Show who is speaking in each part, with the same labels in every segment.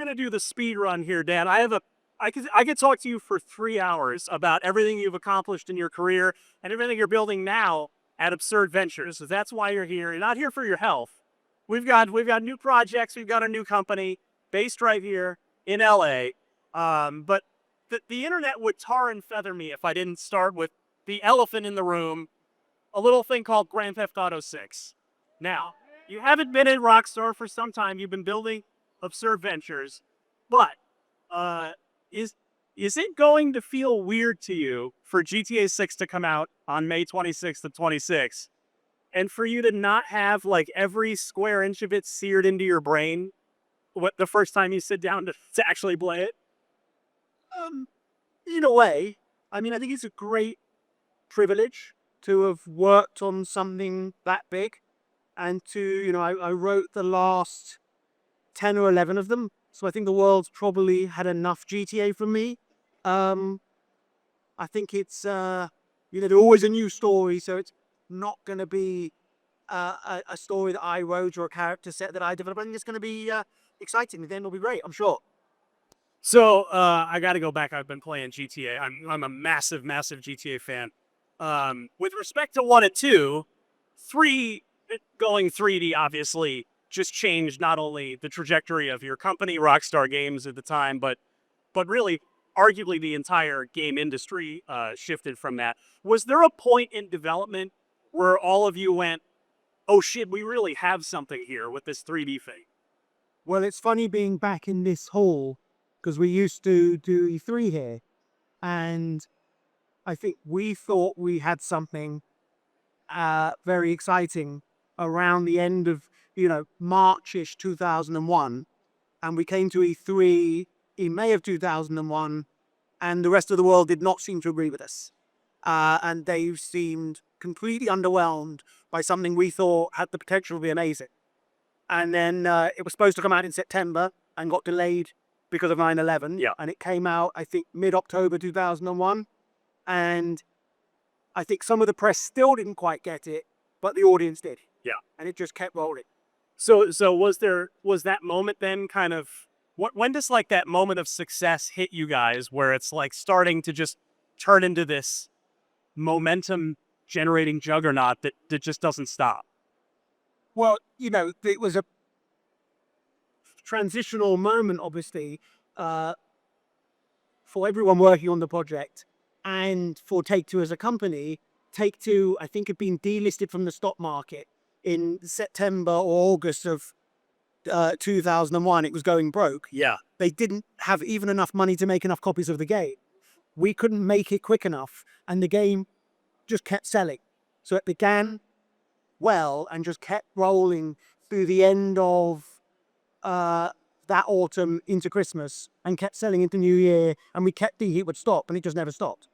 Speaker 1: gonna do the speed run here, Dan. I could talk to you for 3 hours about everything you've accomplished in your career and everything you're building now at Absurd Ventures. So that's why you're here. You're not here for your health. We've got new projects. We've got a new company based right here in LA. But the internet would tar and feather me if I didn't start with the elephant in the room, a little thing called Grand Theft Auto 6. Now, you haven't been in Rockstar for some time. You've been building Absurd Ventures, but uh, is is it going to feel weird to you for GTA 6 to come out on May 26th of 26 and for you to not have like every square inch of it seared into your brain what the first time you sit down to actually play it?
Speaker 2: Um, in a way, I mean, I think it's a great privilege to have worked on something that big and to, I wrote the last 10 or 11 of them. So I think the world's probably had enough GTA from me. Um, I think it's, there's always a new story. So it's not going to be a story that I wrote or a character set that I developed. I think it's going to be exciting. The end will be great, I'm sure.
Speaker 1: So I got to go back. I've been playing GTA. I'm a massive, massive GTA fan. With respect to 1 and 2, 3 going 3D obviously just changed not only the trajectory of your company, Rockstar Games at the time, but really, arguably, the entire game industry shifted from that. Was there a point in development where all of you went, "Oh shit, we really have something here with this 3D thing"?
Speaker 2: Well, it's funny being back in this hall because we used to do E3 here. And I think we thought we had something very exciting around the end of, Marchish 2001. And we came to E3 in May of 2001, and the rest of the world did not seem to agree with us. And they seemed completely underwhelmed by something we thought had the potential to be amazing. And then it was supposed to come out in September and got delayed because of 9/11.
Speaker 1: Yeah.
Speaker 2: And it came out, I think, mid-October 2001. And I think some of the press still didn't quite get it, but the audience did.
Speaker 1: Yeah.
Speaker 2: And it just kept rolling.
Speaker 1: So was that moment then kind of when does like that moment of success hit you guys where it's like starting to just turn into this momentum generating juggernaut that just doesn't stop?
Speaker 2: Well, it was a transitional moment, obviously, uh, for everyone working on the project and for Take-Two as a company. Take-Two, I think, had been delisted from the stock market in September or August of 2001. It was going broke.
Speaker 1: Yeah.
Speaker 2: They didn't have even enough money to make enough copies of the game. We couldn't make it quick enough, and the game just kept selling. So it began well and just kept rolling through the end of that autumn into Christmas and kept selling into New Year, and we kept thinking it would stop, and it just never stopped.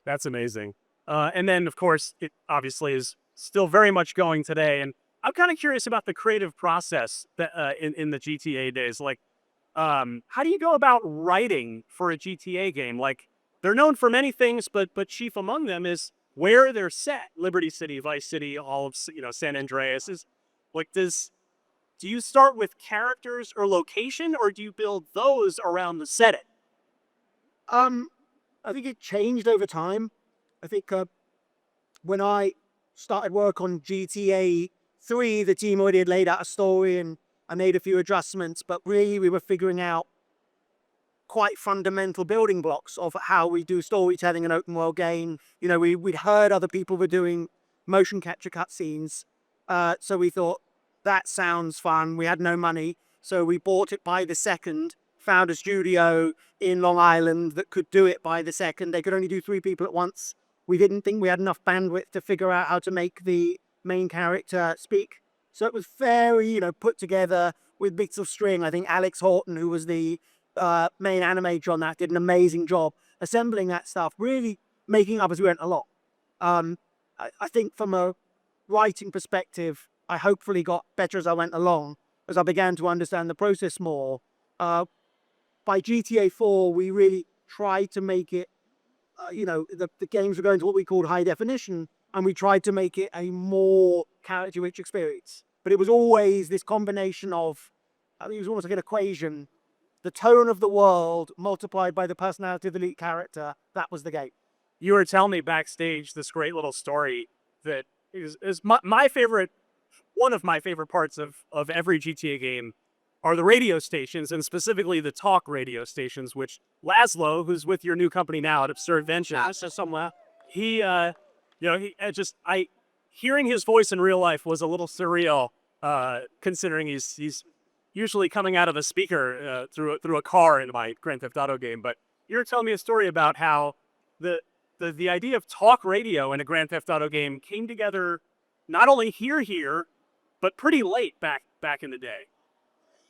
Speaker 1: That's amazing. And then, of course, it obviously is still very much going today. And I'm kind of curious about the creative process that in the GTA days. Like, how do you go about writing for a GTA game? Like, they're known for many things, but chief among them is where they're set: Liberty City, Vice City, all of San Andreas. Is like, do you start with characters or location, or do you build those around the setting?
Speaker 2: I think it changed over time. I think when I started work on GTA 3, the team already had laid out a story and I made a few adjustments, but really we were figuring out quite fundamental building blocks of how we do storytelling in an open world game. We'd heard other people were doing motion capture cutscenes, so we thought that sounds fun. We had no money, so we bought it by the second, found a studio in Long Island that could do it by the second. They could only do 3 people at once. We didn't think we had enough bandwidth to figure out how to make the main character speak. So it was very, put together with bits of string. I think Alex Horton, who was the main animator on that, did an amazing job assembling that stuff, really making up as we went along. I think from a writing perspective, I hopefully got better as I went along, as I began to understand the process more. By GTA 4, we really tried to make it, the games were going to what we called high definition, and we tried to make it a more character-rich experience. But it was always this combination of, I think it was almost like an equation the tone of the world multiplied by the personality of the lead character, that was the game.
Speaker 1: You were telling me backstage this great little story that is my favorite, one of my favorite parts of every GTA game are the radio stations, and specifically the talk radio stations, which Laszlo, who's with your new company now at Absurd Ventures,
Speaker 2: Somewhere.
Speaker 1: he hearing his voice in real life was a little surreal, considering he's usually coming out of a speaker through a car in my Grand Theft Auto game. But you were telling me a story about how the idea of talk radio in a Grand Theft Auto game came together not only here, but pretty late back in the day.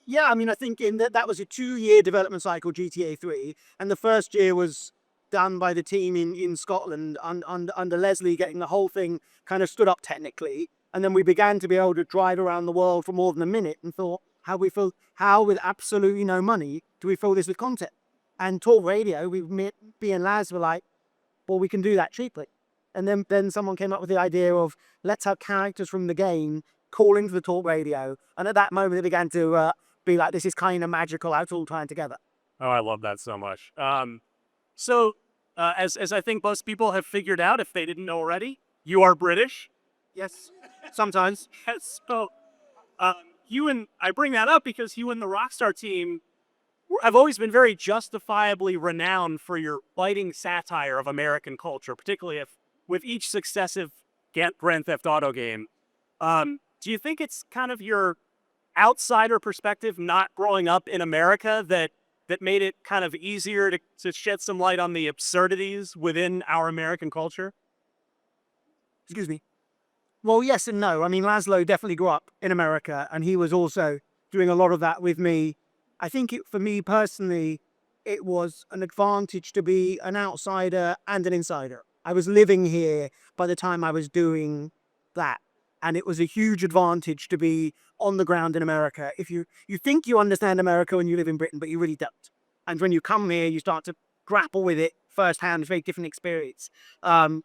Speaker 2: Yeah, I mean, I think in that was a 2-year development cycle, GTA 3, and the first year was done by the team in Scotland under Leslie, getting the whole thing kind of stood up technically, and then we began to be able to drive around the world for more than a minute and thought, how with absolutely no money do we fill this with content? And talk radio, me and Laz were like, well, we can do that cheaply. And then someone came up with the idea of let's have characters from the game call into the talk radio, and at that moment it began to be like, this is kind of magical how it's all tying together.
Speaker 1: Oh, I love that so much. So, as I think most people have figured out, if they didn't know already, you are British.
Speaker 2: Yes, sometimes.
Speaker 1: Yes. So, I bring that up because you and the Rockstar team have always been very justifiably renowned for your biting satire of American culture, particularly with each successive Grand Theft Auto game. Do you think it's kind of your outsider perspective, not growing up in America, that made it kind of easier to shed some light on the absurdities within our American culture?
Speaker 2: Excuse me. Well, yes and no. I mean, Laszlo definitely grew up in America, and he was also doing a lot of that with me. I think for me personally, it was an advantage to be an outsider and an insider. I was living here by the time I was doing that. And it was a huge advantage to be on the ground in America. If you think you understand America when you live in Britain, but you really don't. And when you come here, you start to grapple with it firsthand. It's a very different experience. But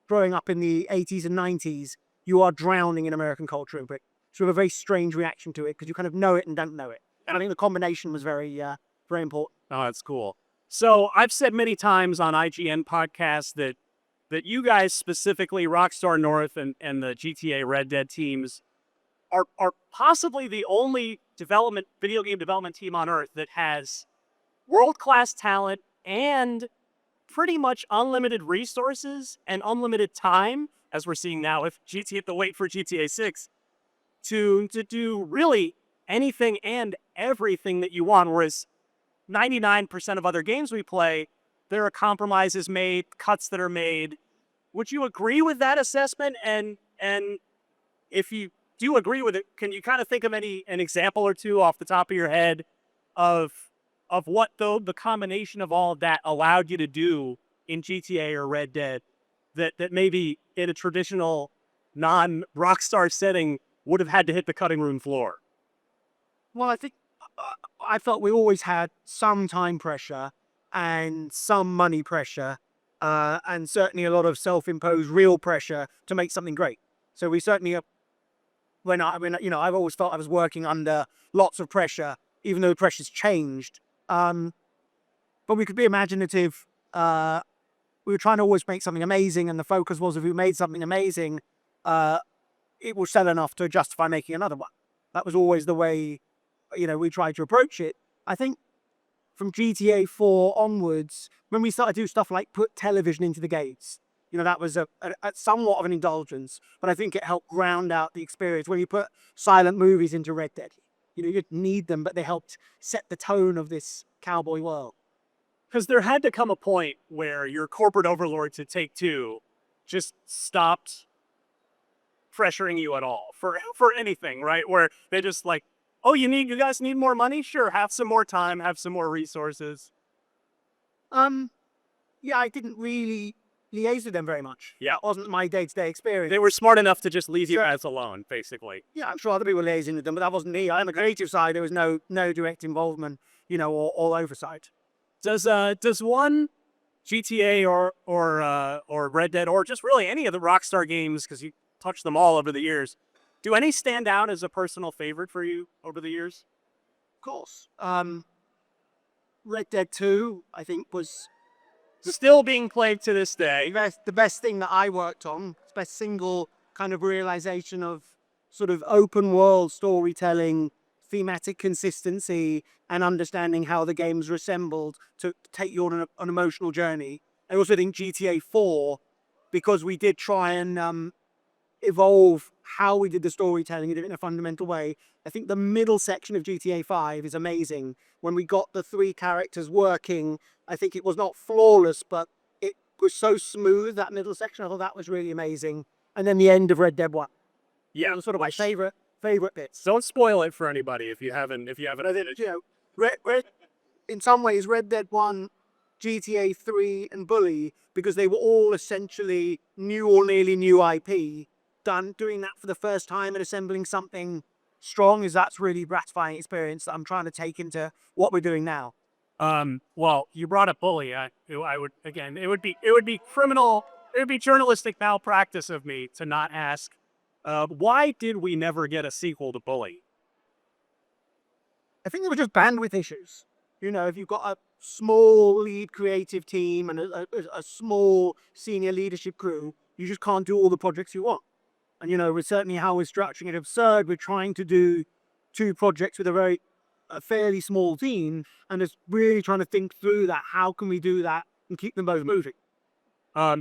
Speaker 2: growing up in the 80s and 90s, you are drowning in American culture in Britain. So you have a very strange reaction to it because you kind of know it and don't know it. And I think the combination was very, very important.
Speaker 1: Oh, that's cool. So I've said many times on IGN podcasts that you guys, specifically Rockstar North and the GTA Red Dead teams, are possibly the only video game development team on Earth that has world-class talent and pretty much unlimited resources and unlimited time, as we're seeing now with the wait for GTA 6, to do really anything and everything that you want, whereas 99% of other games we play, there are compromises made, cuts that are made. Would you agree with that assessment? And if you do agree with it, can you kind of think of an example or two off the top of your head of what the combination of all of that allowed you to do in GTA or Red Dead that maybe in a traditional non-Rockstar setting would have had to hit the cutting room floor?
Speaker 2: Well, I felt we always had some time pressure and some money pressure, and certainly a lot of self-imposed real pressure to make something great. So we certainly, I've always felt I was working under lots of pressure, even though the pressure's changed. But we could be imaginative. We were trying to always make something amazing, and the focus was if we made something amazing, it will sell enough to justify making another one. That was always the way, we tried to approach it. I think from GTA 4 onwards, when we started to do stuff like put television into the games, that was a somewhat of an indulgence, but I think it helped round out the experience. When you put silent movies into Red Dead, you didn't need them, but they helped set the tone of this cowboy world.
Speaker 1: Because there had to come a point where your corporate overlords at Take-Two just stopped pressuring you at all for anything, right? Where they just like, oh, you guys need more money? Sure, have some more time, have some more resources.
Speaker 2: Yeah, I didn't really liaise with them very much.
Speaker 1: Yeah.
Speaker 2: That wasn't my day-to-day experience.
Speaker 1: They were smart enough to just leave you guys alone, basically.
Speaker 2: Yeah, I'm sure other people were liaising with them, but that wasn't me. On the creative side, there was no direct involvement, or oversight.
Speaker 1: Does one GTA or Red Dead, or just really any of the Rockstar games, because you touched them all over the years, do any stand out as a personal favorite for you over the years?
Speaker 2: Of course. Red Dead 2, I think, was
Speaker 1: Still being played to this day.
Speaker 2: the best thing that I worked on. It's best single kind of realization of sort of open world storytelling, thematic consistency, and understanding how the games are assembled to take you on an emotional journey. I also think GTA 4, because we did try and evolve how we did the storytelling in a fundamental way. I think the middle section of GTA 5 is amazing. When we got the three characters working, I think it was not flawless, but it was so smooth, that middle section. I thought that was really amazing. And then the end of Red Dead 1.
Speaker 1: Yeah,
Speaker 2: That was sort of my favorite bits.
Speaker 1: don't spoil it for anybody if you haven't.
Speaker 2: I think, in some ways, Red Dead 1, GTA 3, and Bully, because they were all essentially new or nearly new IP, doing that for the first time and assembling something strong, that's really gratifying experience that I'm trying to take into what we're doing now.
Speaker 1: Well, you brought up Bully. I would again. It would be criminal. It would be journalistic malpractice of me to not ask. Why did we never get a sequel to Bully?
Speaker 2: I think they were just bandwidth issues. You know, if you've got a small lead creative team and a small senior leadership crew, you just can't do all the projects you want. And, you know, we're certainly how we're structuring it absurd. We're trying to do two projects with a fairly small team, and it's really trying to think through that. How can we do that and keep them both moving?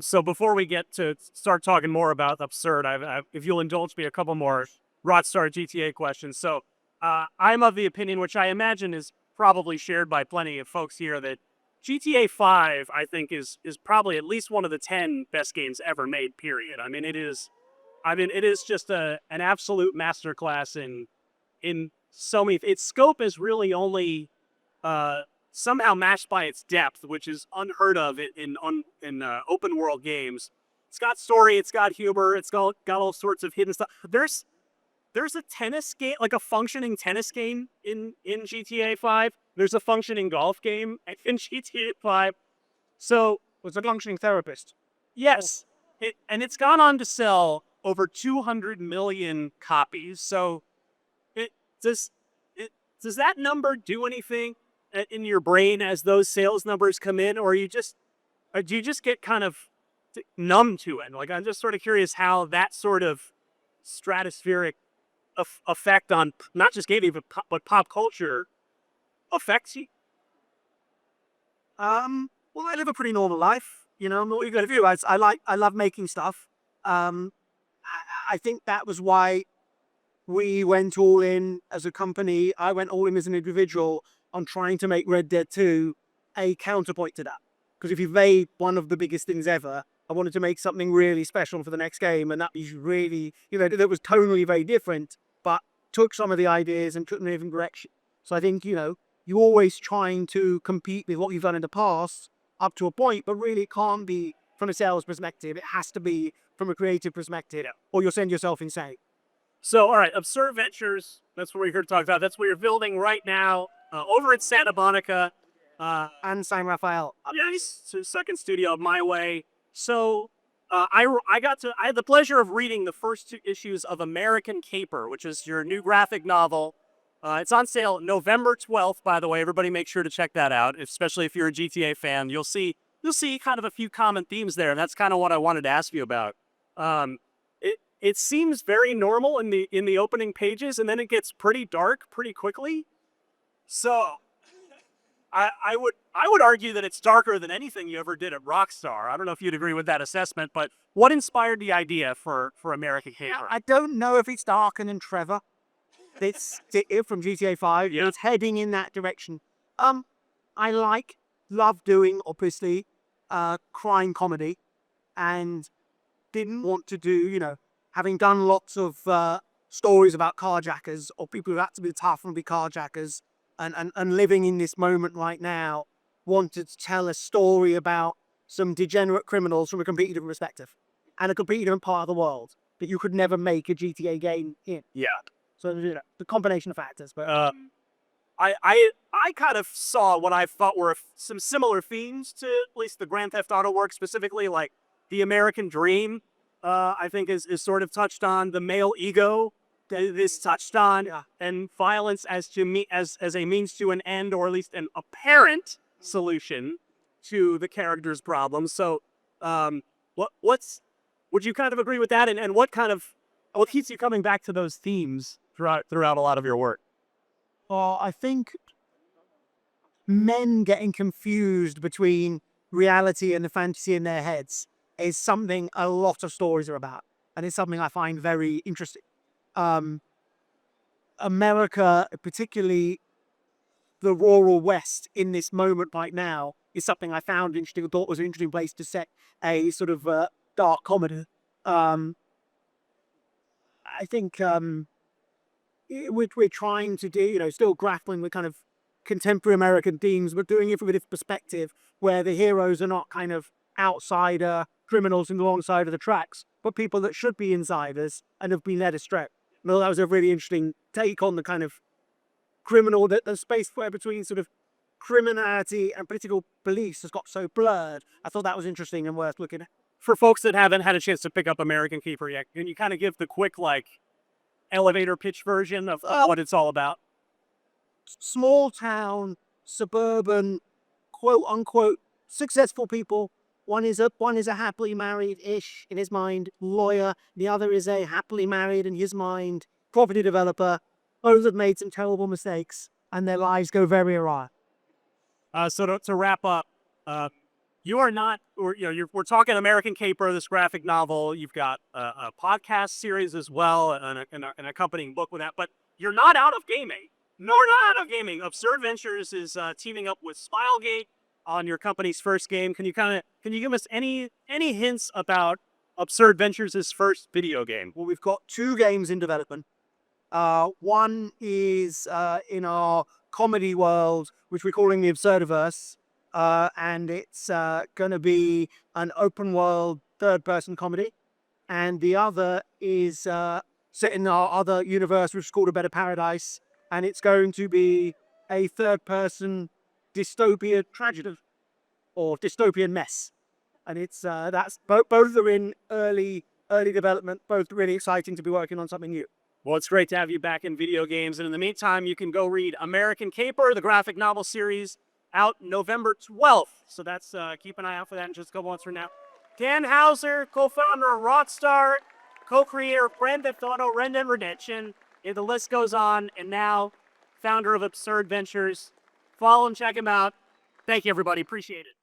Speaker 1: So before we get to start talking more about absurd, if you'll indulge me, a couple more Rockstar GTA questions. So I'm of the opinion, which I imagine is probably shared by plenty of folks here, that GTA 5, I think, is probably at least one of the 10 best games ever made, period. I mean, it is just an absolute masterclass in so many. Its scope is really only somehow matched by its depth, which is unheard of in open world games. It's got story, it's got humor, it's got all sorts of hidden stuff. There's a tennis game, like a functioning tennis game in GTA 5. There's a functioning golf game in GTA 5. So
Speaker 2: Was a functioning therapist.
Speaker 1: yes, and it's gone on to sell over 200 million copies. So it does that number do anything in your brain as those sales numbers come in, or do you just get kind of numb to it? Like, I'm just sort of curious how that sort of stratospheric effect on not just gaming but pop culture affects you.
Speaker 2: Well, I live a pretty normal life. You know, what you got to do. I love making stuff. I think that was why we went all in as a company. I went all in as an individual on trying to make Red Dead 2 a counterpoint to that. Because if you've made one of the biggest things ever, I wanted to make something really special for the next game, and that was really, you know, that was tonally very different, but took some of the ideas and took them in a different direction. So I think, you know, you're always trying to compete with what you've done in the past up to a point, but really it can't be from a sales perspective. It has to be from a creative perspective, or you'll send yourself insane.
Speaker 1: So, all right, Absurd Ventures, that's what we're here to talk about. That's what you're building right now over at Santa Monica.
Speaker 2: And San Rafael.
Speaker 1: Yes, so second studio of My Way. So I had the pleasure of reading the first two issues of American Caper, which is your new graphic novel. It's on sale November 12th, by the way. Everybody make sure to check that out, especially if you're a GTA fan. You'll see kind of a few common themes there, and that's kind of what I wanted to ask you about. It seems very normal in the opening pages, and then it gets pretty dark pretty quickly. So I would argue that it's darker than anything you ever did at Rockstar. I don't know if you'd agree with that assessment, but what inspired the idea for American Caper?
Speaker 2: I don't know if it's darker than Trevor. It's from GTA 5.
Speaker 1: Yeah.
Speaker 2: It's heading in that direction. I love doing, obviously, crime comedy, and didn't want to do, you know, having done lots of stories about carjackers or people who had to be tough and be carjackers, and living in this moment right now, wanted to tell a story about some degenerate criminals from a completely different perspective and a completely different part of the world that you could never make a GTA game in.
Speaker 1: Yeah.
Speaker 2: So, you know, the combination of factors. But
Speaker 1: I kind of saw what I thought were some similar themes to at least the Grand Theft Auto work, specifically like the American dream. I think is sort of touched on the male ego this touched on, and violence as a means to an end, or at least an apparent solution to the character's problems. So, would you kind of agree with that? And what keeps you coming back to those themes throughout a lot of your work?
Speaker 2: I think men getting confused between reality and the fantasy in their heads is something a lot of stories are about, and it's something I find very interesting. America, particularly the rural West in this moment right now, is something I found interesting. I thought was an interesting place to set a sort of dark comedy. Um, I think we're trying to do, still grappling with kind of contemporary American themes, but doing it from a different perspective, where the heroes are not kind of outsider criminals in the wrong side of the tracks, but people that should be insiders and have been led astray. Well, that was a really interesting take on the kind of criminal, that the space where between sort of criminality and political beliefs has got so blurred. I thought that was interesting and worth looking at.
Speaker 1: For folks that haven't had a chance to pick up American Keeper yet, can you kind of give the quick elevator pitch version of what it's all about?
Speaker 2: Small town, suburban, quote unquote successful people. One is a happily married-ish in his mind lawyer. The other is a happily married in his mind property developer. Both have made some terrible mistakes, and their lives go very awry.
Speaker 1: So to wrap up, you are not, we're talking American Caper, this graphic novel. You've got a podcast series as well, and an accompanying book with that. But you're not out of gaming. No, we're not out of gaming. Absurd Ventures is teaming up with Smilegate on your company's first game. Can you give us any hints about Absurd Ventures' first video game?
Speaker 2: Well, we've got 2 games in development. One is in our comedy world, which we're calling the Absurdiverse, and it's going to be an open world third-person comedy. And the other is set in our other universe, which is called A Better Paradise, and it's going to be a third-person dystopia tragedy or dystopian mess. And it's that's both are in early development. Both really exciting to be working on something new.
Speaker 1: Well, it's great to have you back in video games. And in the meantime, you can go read American Caper, the graphic novel series, out November 12th. So that's keep an eye out for that in just a couple months from now. Dan Hauser, co-founder of Rockstar, co-creator of Grand Theft Auto, Red Dead Redemption. The list goes on. And now, founder of Absurd Ventures. Follow and check him out. Thank you, everybody. Appreciate it.